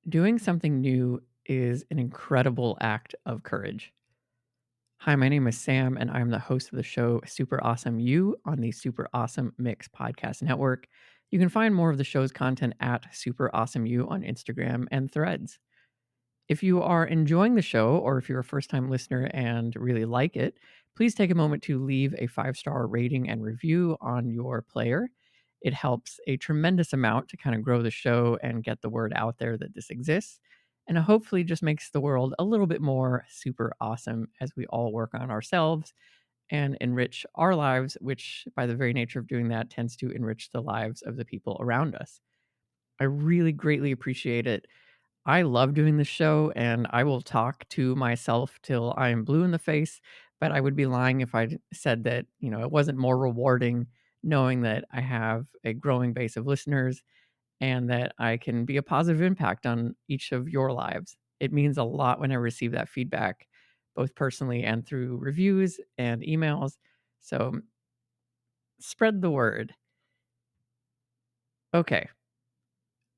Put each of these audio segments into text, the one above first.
Doing something new is an incredible act of courage. Hi, my name is Sam, and I'm the host of the show Super Awesome You on the Super Awesome Mix Podcast Network. You can find more of the show's content at Super Awesome You on Instagram and Threads. If you are enjoying the show, or if you're a first time listener and really like it, please take a moment to leave a 5-star rating and review on your player. It helps a tremendous amount to kind of grow the show and get the word out there that this exists. And it hopefully just makes the world a little bit more super awesome as we all work on ourselves and enrich our lives, which, by the very nature of doing that, tends to enrich the lives of the people around us. I really greatly appreciate it. I love doing the show, and I will talk to myself till I am blue in the face, but I would be lying if I said that, it wasn't more rewarding knowing that I have a growing base of listeners and that I can be a positive impact on each of your lives. It means a lot when I receive that feedback, both personally and through reviews and emails. So spread the word. Okay,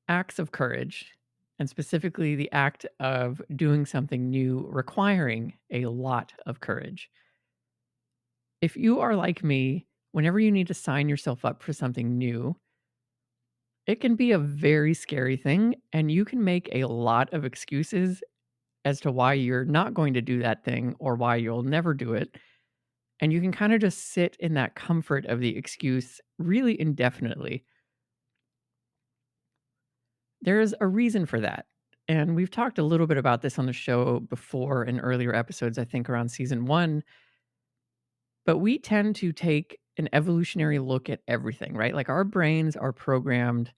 acts of courage, and specifically the act of doing something new requiring a lot of courage. If you are like me, whenever you need to sign yourself up for something new, it can be a very scary thing, and you can make a lot of excuses as to why you're not going to do that thing or why you'll never do it. And you can kind of just sit in that comfort of the excuse really indefinitely. There's a reason for that. And we've talked a little bit about this on the show before in earlier episodes, I think around season 1, but we tend to take an evolutionary look at everything, right? Like our brains are programmed,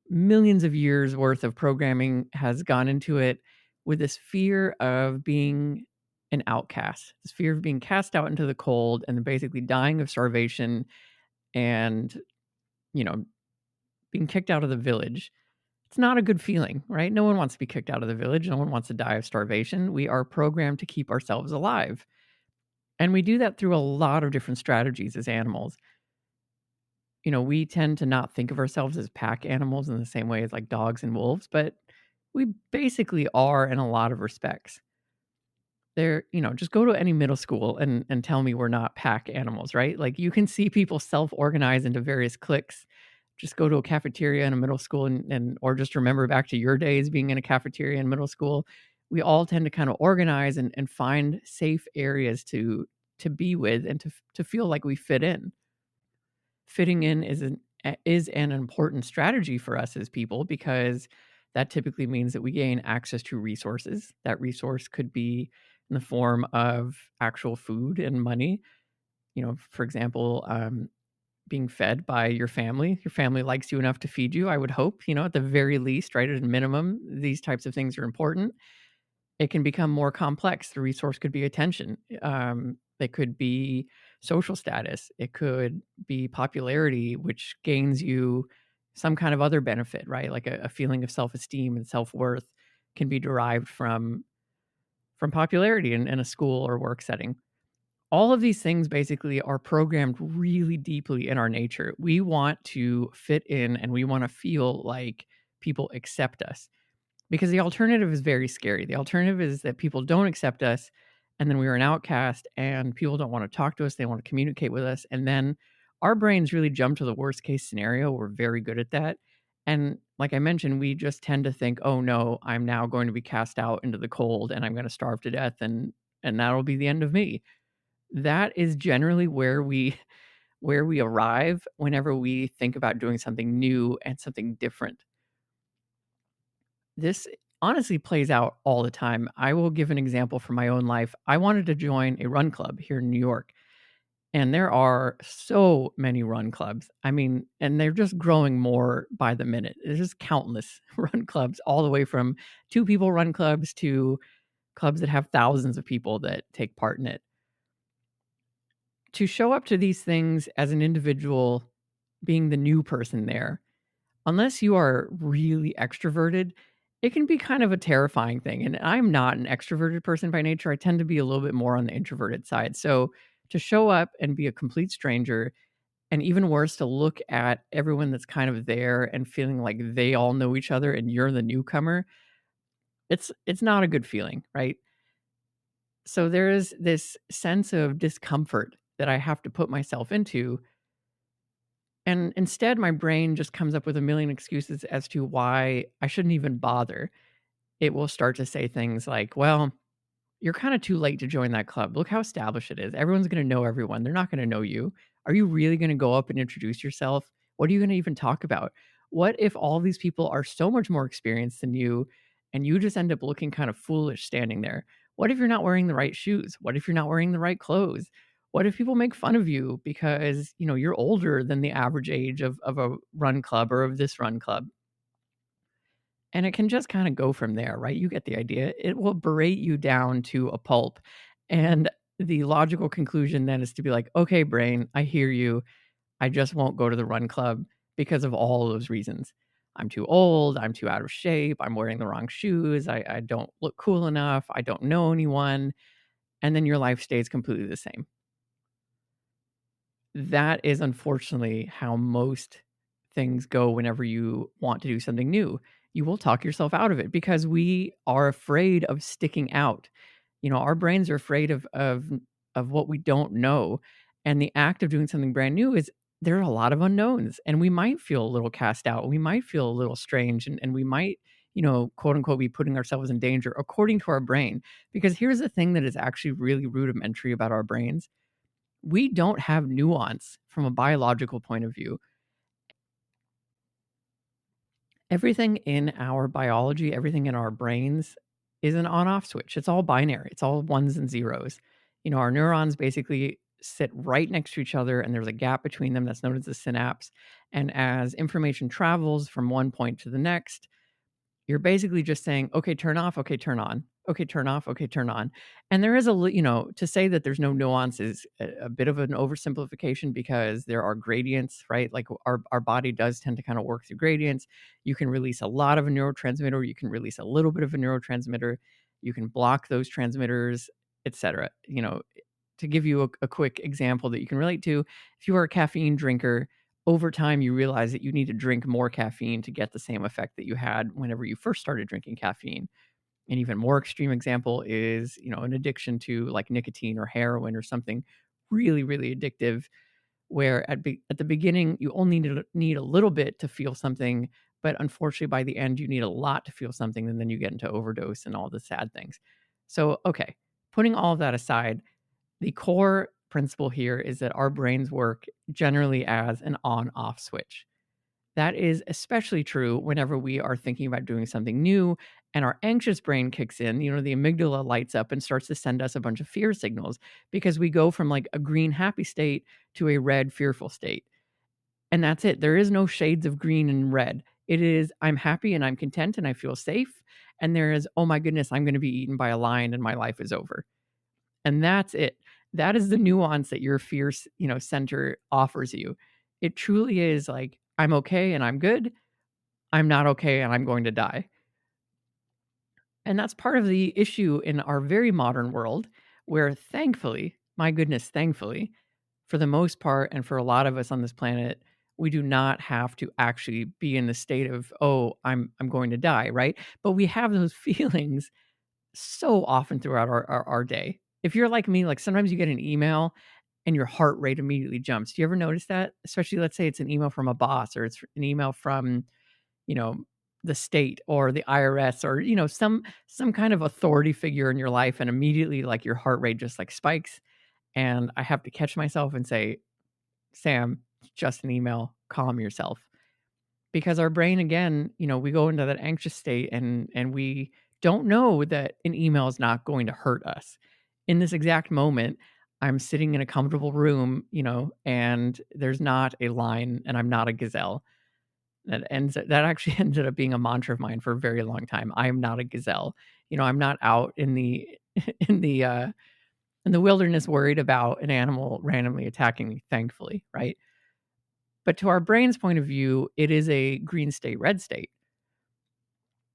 millions of years worth of programming has gone into it with this fear of being an outcast, this fear of being cast out into the cold and basically dying of starvation and, you know, being kicked out of the village. It's not a good feeling, right? No one wants to be kicked out of the village. No one wants to die of starvation. We are programmed to keep ourselves alive. And we do that through a lot of different strategies as animals. We tend to not think of ourselves as pack animals in the same way as like dogs and wolves, but we basically are in a lot of respects. Just go to any middle school and tell me we're not pack animals, right? Like you can see people self-organize into various cliques. Just go to a cafeteria in a middle school and or just remember back to your days being in a cafeteria in middle school. We all tend to kind of organize and find safe areas to be with and to feel like we fit in. Fitting in is an important strategy for us as people because that typically means that we gain access to resources. That resource could be in the form of actual food and money. For example, being fed by your family. Your family likes you enough to feed you, I would hope, at the very least, right? At a minimum, these types of things are important. It can become more complex. The resource could be attention. It could be social status. It could be popularity, which gains you some kind of other benefit, right? Like a feeling of self-esteem and self-worth can be derived from popularity in a school or work setting. All of these things basically are programmed really deeply in our nature. We want to fit in and we want to feel like people accept us. Because the alternative is very scary. The alternative is that people don't accept us, and then we are an outcast, and people don't wanna talk to us, they wanna communicate with us, and then our brains really jump to the worst case scenario. We're very good at that, and like I mentioned, we just tend to think, "Oh, no, I'm now going to be cast out into the cold, and I'm gonna starve to death, and that'll be the end of me." That is generally where we arrive whenever we think about doing something new and something different. This honestly plays out all the time. I will give an example from my own life. I wanted to join a run club here in New York, and there are so many run clubs. I mean, and they're just growing more by the minute. There's just countless run clubs, all the way from two people run clubs to clubs that have thousands of people that take part in it. To show up to these things as an individual, being the new person there, unless you are really extroverted, it can be kind of a terrifying thing, and I'm not an extroverted person by nature. I tend to be a little bit more on the introverted side, so to show up and be a complete stranger, and even worse, to look at everyone that's kind of there and feeling like they all know each other and you're the newcomer, It's not a good feeling, right? So there is this sense of discomfort that I have to put myself into, and instead my brain just comes up with a million excuses as to why I shouldn't even bother. It will start to say things like, "Well, you're kinda too late to join that club. Look how established it is. Everyone's gonna know everyone. They're not gonna know you. Are you really gonna go up and introduce yourself? What are you gonna even talk about? What if all these people are so much more experienced than you, and you just end up looking kind of foolish standing there? What if you're not wearing the right shoes? What if you're not wearing the right clothes? What if people make fun of you because, you're older than the average age of a run club or of this run club?" And it can just kinda go from there, right? You get the idea. It will berate you down to a pulp, and the logical conclusion then is to be like, "Okay, brain, I hear you. I just won't go to the run club because of all those reasons. I'm too old, I'm too out of shape, I'm wearing the wrong shoes, I don't look cool enough, I don't know anyone," and then your life stays completely the same. That is unfortunately how most things go whenever you want to do something new. You will talk yourself out of it because we are afraid of sticking out. Our brains are afraid of what we don't know. And the act of doing something brand new is there are a lot of unknowns. And we might feel a little cast out. We might feel a little strange and we might, quote unquote, be putting ourselves in danger according to our brain. Because here's the thing that is actually really rudimentary about our brains: we don't have nuance from a biological point of view. Everything in our biology, everything in our brains is an on off switch. It's all binary, it's all ones and zeros. Our neurons basically sit right next to each other, and there's a gap between them that's known as the synapse. And as information travels from one point to the next, you're basically just saying, "Okay, turn off, okay, turn on. Okay, turn off, okay, turn on." And there is to say that there's no nuance is a bit of an oversimplification because there are gradients, right? Like our body does tend to kind of work through gradients. You can release a lot of a neurotransmitter, you can release a little bit of a neurotransmitter, you can block those transmitters, etc. To give you a quick example that you can relate to, if you are a caffeine drinker, over time you realize that you need to drink more caffeine to get the same effect that you had whenever you first started drinking caffeine. An even more extreme example is, an addiction to like nicotine or heroin or something really, really addictive, where at the beginning you only need a little bit to feel something, but unfortunately by the end you need a lot to feel something, and then you get into overdose and all the sad things. So, okay, putting all of that aside, the core principle here is that our brains work generally as an on off switch. That is especially true whenever we are thinking about doing something new and our anxious brain kicks in. The amygdala lights up and starts to send us a bunch of fear signals because we go from like a green happy state to a red fearful state. And that's it. There is no shades of green and red. It is, I'm happy and I'm content and I feel safe. And there is, oh my goodness, I'm going to be eaten by a lion and my life is over. And that's it. That is the nuance that your fear, center offers you. It truly is like, I'm okay and I'm good. I'm not okay and I'm going to die. And that's part of the issue in our very modern world, where thankfully, my goodness, thankfully, for the most part, and for a lot of us on this planet, we do not have to actually be in the state of, oh, I'm going to die, right? But we have those feelings so often throughout our day. If you're like me, like sometimes you get an email and your heart rate immediately jumps. Do you ever notice that? Especially, let's say it's an email from a boss or it's an email from, you know, the state or the IRS or, some kind of authority figure in your life, and immediately like your heart rate just like spikes. And I have to catch myself and say, "Sam, it's just an email, calm yourself." Because our brain, again, we go into that anxious state and we don't know that an email is not going to hurt us. In this exact moment, I'm sitting in a comfortable room, and there's not a line and I'm not a gazelle. That actually ended up being a mantra of mine for a very long time. I am not a gazelle. I'm not out in the in the in the wilderness worried about an animal randomly attacking me, thankfully, right? But to our brain's point of view, it is a green state, red state,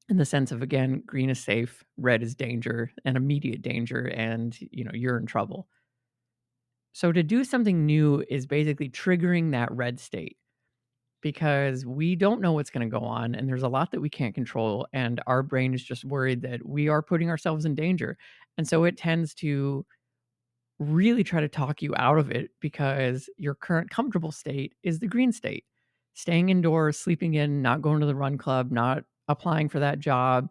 in the sense of, again, green is safe, red is danger and immediate danger, and you're in trouble. So to do something new is basically triggering that red state. because we don't know what's going to go on and there's a lot that we can't control and our brain is just worried that we are putting ourselves in danger. And so it tends to really try to talk you out of it because your current comfortable state is the green state. Staying indoors, sleeping in, not going to the run club, not applying for that job,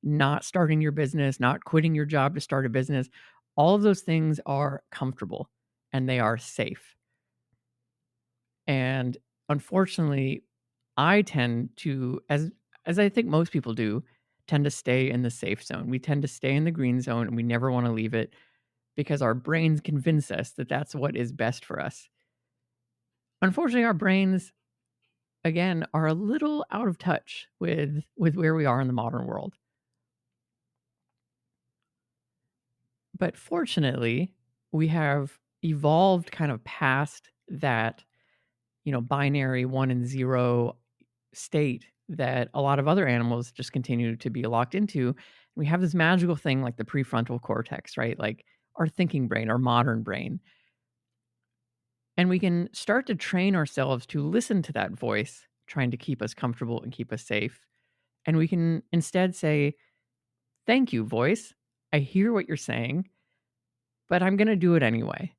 not starting your business, not quitting your job to start a business. All of those things are comfortable and they are safe. And unfortunately, I tend to, as I think most people do, tend to stay in the safe zone. We tend to stay in the green zone and we never want to leave it because our brains convince us that that's what is best for us. Unfortunately, our brains again are a little out of touch with where we are in the modern world. But fortunately, we have evolved kind of past that, binary 1 and 0 state that a lot of other animals just continue to be locked into. We have this magical thing like the prefrontal cortex, right? Like our thinking brain, our modern brain. And we can start to train ourselves to listen to that voice trying to keep us comfortable and keep us safe. And we can instead say, "Thank you, voice. I hear what you're saying, but I'm going to do it anyway.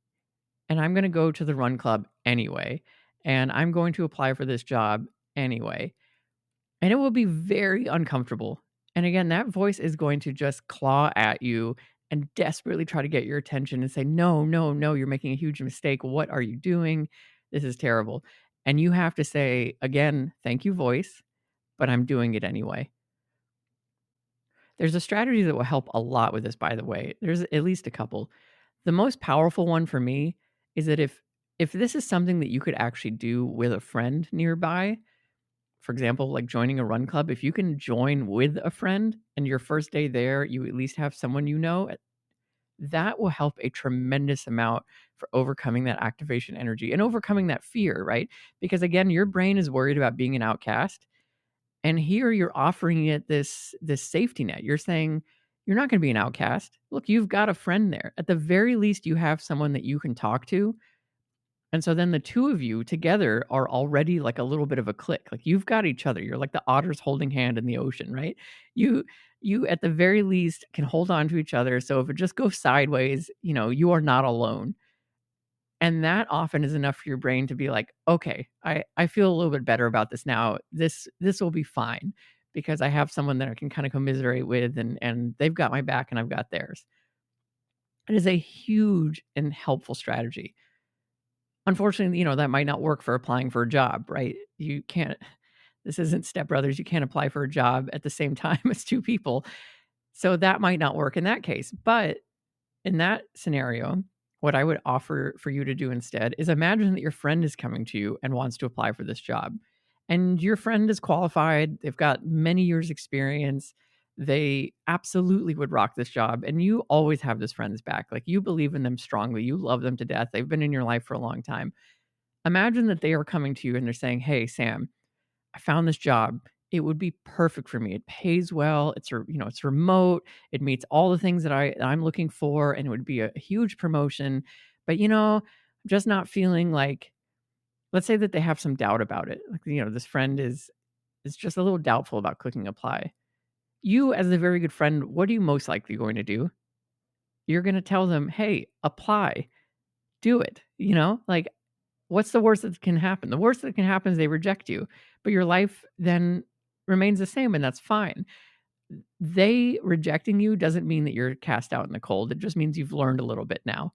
And I'm going to go to the run club anyway. And I'm going to apply for this job anyway." And it will be very uncomfortable. And again, that voice is going to just claw at you and desperately try to get your attention and say, "No, no, no, you're making a huge mistake. What are you doing? This is terrible." And you have to say, again, "Thank you, voice, but I'm doing it anyway." There's a strategy that will help a lot with this, by the way. There's at least a couple. The most powerful one for me is that if this is something that you could actually do with a friend nearby, for example, like joining a run club, if you can join with a friend and your first day there, you at least have someone you know, that will help a tremendous amount for overcoming that activation energy and overcoming that fear, right? Because again, your brain is worried about being an outcast. And here you're offering it this safety net. You're saying you're not going to be an outcast. Look, you've got a friend there. At the very least, you have someone that you can talk to, and so then the two of you together are already like a little bit of a click. Like you've got each other. You're like the otters holding hand in the ocean, right? You you at the very least can hold on to each other. So if it just goes sideways, you are not alone. And that often is enough for your brain to be like, okay, I feel a little bit better about this now. This will be fine because I have someone that I can kind of commiserate with and they've got my back and I've got theirs. It is a huge and helpful strategy. Unfortunately, that might not work for applying for a job, right? You can't this isn't Step Brothers, you can't apply for a job at the same time as 2 people. So that might not work in that case. But in that scenario, what I would offer for you to do instead is imagine that your friend is coming to you and wants to apply for this job. And your friend is qualified, they've got many years experience. They absolutely would rock this job and you always have this friend's back. Like you believe in them strongly, you love them to death. They've been in your life for a long time. Imagine that they are coming to you and they're saying, "Hey, Sam, I found this job. It would be perfect for me. It pays well. It's remote. It meets all the things that I'm looking for, and it would be a huge promotion. But I'm just not feeling like." Let's say that they have some doubt about it. Like this friend is just a little doubtful about clicking apply. You, as a very good friend, what are you most likely going to do? You're going to tell them, "Hey, apply, do it." Like what's the worst that can happen? The worst that can happen is they reject you, but your life then remains the same, and that's fine. They rejecting you doesn't mean that you're cast out in the cold. It just means you've learned a little bit now.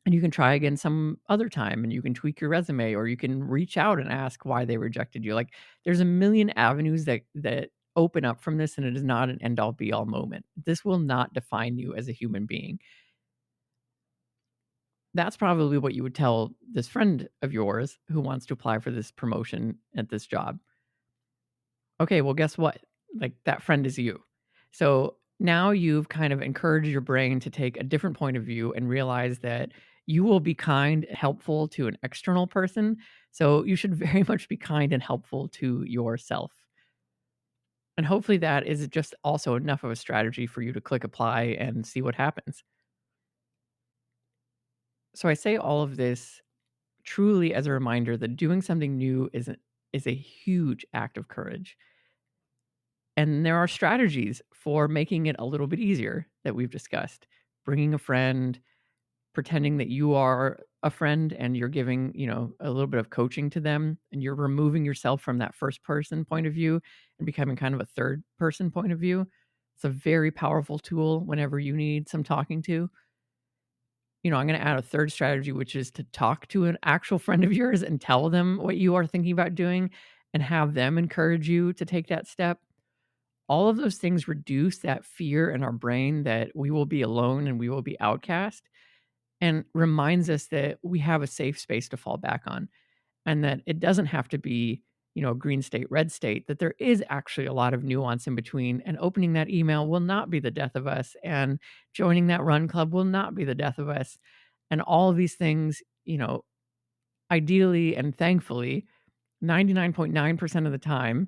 And you can try again some other time and you can tweak your resume or you can reach out and ask why they rejected you. Like there's a million avenues that open up from this and it is not an end all be all moment. This will not define you as a human being. That's probably what you would tell this friend of yours who wants to apply for this promotion at this job. Okay, well, guess what? Like that friend is you. So now you've kind of encouraged your brain to take a different point of view and realize that you will be kind and helpful to an external person. So you should very much be kind and helpful to yourself. And hopefully that is just also enough of a strategy for you to click apply and see what happens. So I say all of this truly as a reminder that doing something new isn't is a huge act of courage. And there are strategies for making it a little bit easier that we've discussed. Bringing a friend, pretending that you are a friend and you're giving, a little bit of coaching to them, and you're removing yourself from that first person point of view and becoming kind of a third person point of view. It's a very powerful tool whenever you need some talking to. I'm going to add a third strategy, which is to talk to an actual friend of yours and tell them what you are thinking about doing and have them encourage you to take that step. All of those things reduce that fear in our brain that we will be alone and we will be outcast, and reminds us that we have a safe space to fall back on, and that it doesn't have to be, a green state, red state, that there is actually a lot of nuance in between. And opening that email will not be the death of us. And joining that run club will not be the death of us. And all of these things, ideally and thankfully, 99.9% of the time,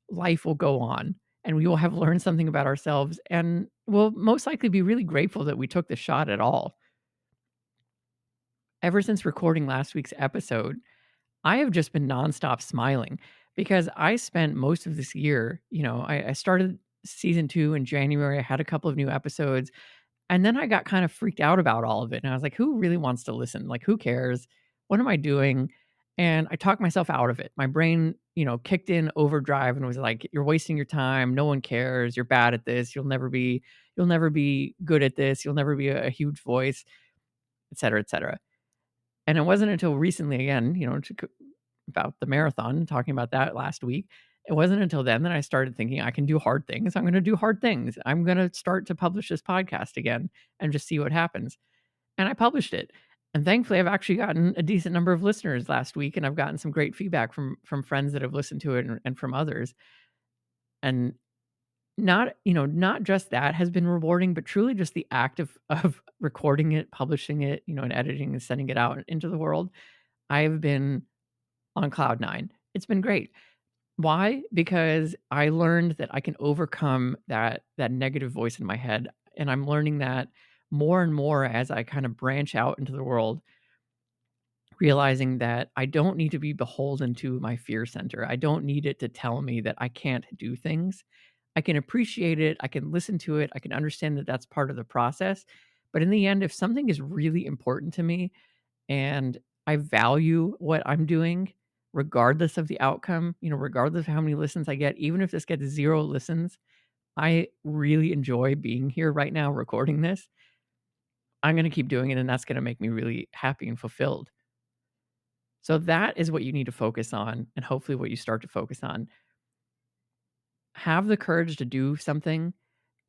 life will go on and we will have learned something about ourselves, and we'll most likely be really grateful that we took the shot at all. Ever since recording last week's episode, I have just been nonstop smiling because I spent most of this year, I started season 2 in January. I had a couple of new episodes, and then I got kind of freaked out about all of it. And I was like, who really wants to listen? Like, who cares? What am I doing? And I talked myself out of it. My brain, kicked in overdrive and was like, you're wasting your time. No one cares. You're bad at this. You'll never be good at this. You'll never be a huge voice, et cetera, et cetera. And it wasn't until recently, again, about the marathon, talking about that last week. It wasn't until then that I started thinking I can do hard things. I'm going to do hard things. I'm going to start to publish this podcast again and just see what happens. And I published it. And thankfully, I've actually gotten a decent number of listeners last week, and I've gotten some great feedback from friends that have listened to it, and from others. And not just that has been rewarding, but truly just the act of recording it, publishing it, and editing and sending it out into the world. I have been on cloud 9. It's been great. Why? Because I learned that I can overcome that negative voice in my head, and I'm learning that more and more as I kind of branch out into the world, realizing that I don't need to be beholden to my fear center. I don't need it to tell me that I can't do things. I can appreciate it. I can listen to it. I can understand that that's part of the process. But in the end, if something is really important to me and I value what I'm doing, regardless of the outcome, regardless of how many listens I get, even if this gets 0 listens, I really enjoy being here right now recording this. I'm going to keep doing it, and that's going to make me really happy and fulfilled. So that is what you need to focus on, and hopefully what you start to focus on. Have the courage to do something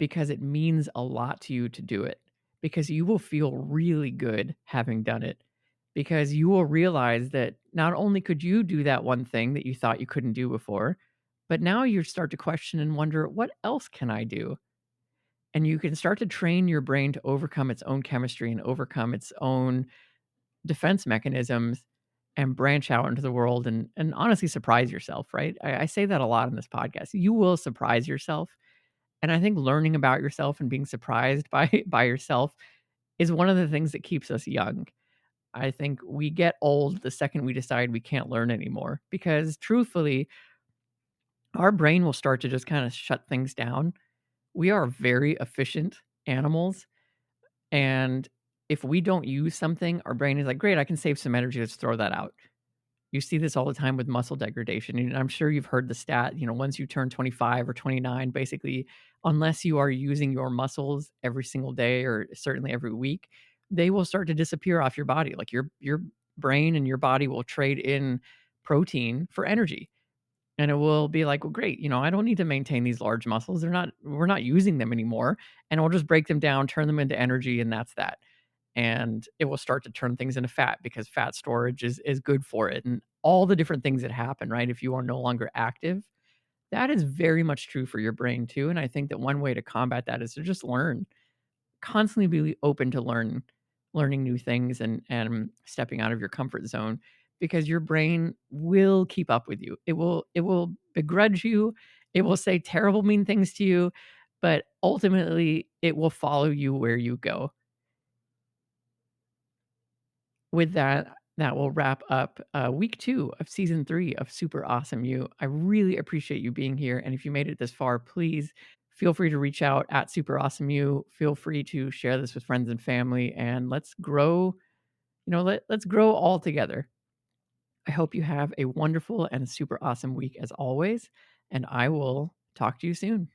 because it means a lot to you to do it, because you will feel really good having done it, because you will realize that not only could you do that one thing that you thought you couldn't do before, but now you start to question and wonder, what else can I do? And you can start to train your brain to overcome its own chemistry and overcome its own defense mechanisms and branch out into the world and honestly surprise yourself, right? I say that a lot in this podcast. You will surprise yourself. And I think learning about yourself and being surprised by yourself is one of the things that keeps us young. I think we get old the second we decide we can't learn anymore, because truthfully, our brain will start to just kind of shut things down. We are very efficient animals. And if we don't use something, our brain is like, great, I can save some energy. Let's throw that out. You see this all the time with muscle degradation. And I'm sure you've heard the stat, once you turn 25 or 29, basically, unless you are using your muscles every single day or certainly every week, they will start to disappear off your body. Like your brain and your body will trade in protein for energy. And it will be like, well, great, I don't need to maintain these large muscles. We're not using them anymore. And we'll just break them down, turn them into energy, and that's that. And it will start to turn things into fat because fat storage is good for it. And all the different things that happen, right? If you are no longer active, that is very much true for your brain too. And I think that one way to combat that is to just learn, constantly be open to learning new things and stepping out of your comfort zone, because your brain will keep up with you. It will begrudge you. It will say terrible, mean things to you, but ultimately it will follow you where you go. With that, that will wrap up week 2 of season 3 of Super Awesome You. I really appreciate you being here. And if you made it this far, please feel free to reach out at Super Awesome You. Feel free to share this with friends and family, and let's grow, let's grow all together. I hope you have a wonderful and super awesome week as always, and I will talk to you soon.